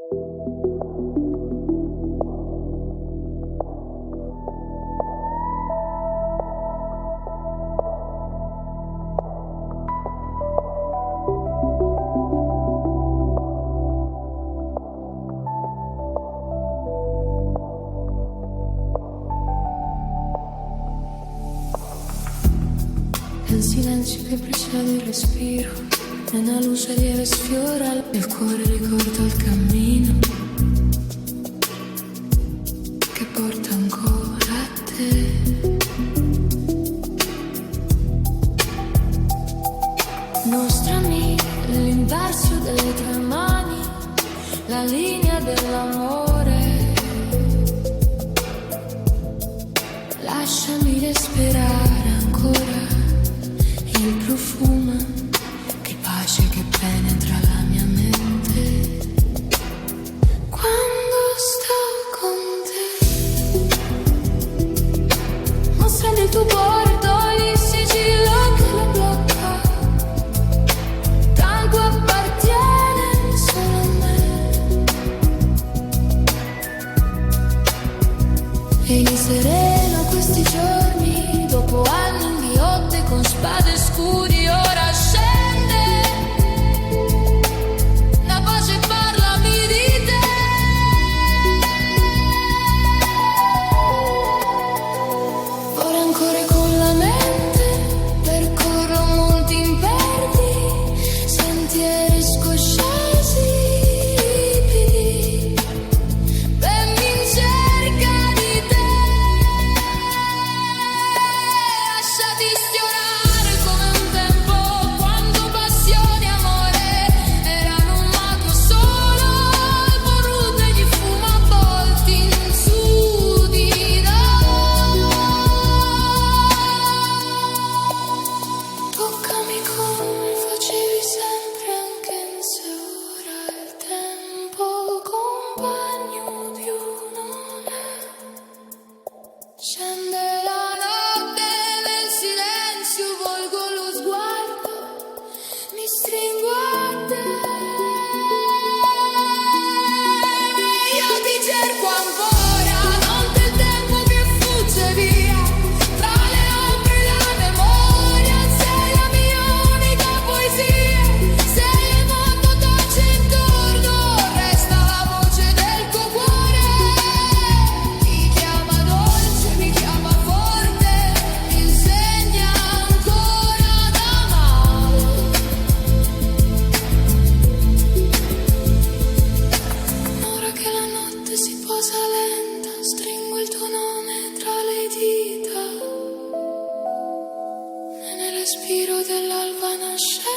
È un silenzio che precede il respiro, è una luce lieve sfiora il cuore, ricorda il cammino che porta ancora a te. Mostrami l'inverso delle tue mani, la linea dell'amore. Lasciami respirare ancora il profumo di pace che penetra la mia mente. Quando sto con te, mostrami il tuo cuore, togli il sigillo che lo blocca. Tanto appartiene solo a me. E io sereno questi giorni, dopo anni di lotte con spade scuri, ora scende la pace, parlami di te. Ora ancora con la mente percorro molti impervi, sentieri scoscesi, ripidi, venni in cerca di te. Lasciati sfiorare come un tempo, quando passione e amore erano un mago solo, volute di fumo avvolti in sudità. Toccami come facevi sempre, anche se ora il tempo compagno di un'ora. Scende la notte nel silenzio, volgo lo sguardo, mi stringo a te. Io ti cerco ancora, non del tempo che fugge via, tra le ombre e la memoria, sei la mia unica poesia. Sei il mondo tace intorno, resta la voce del tuo cuore. Mi chiama dolce, mi chiama forte, mi insegna ancora ad amare. Ora che la notte si posa lenta, stringo il tuo nome tra le dita, e nel respiro dell'alba nasce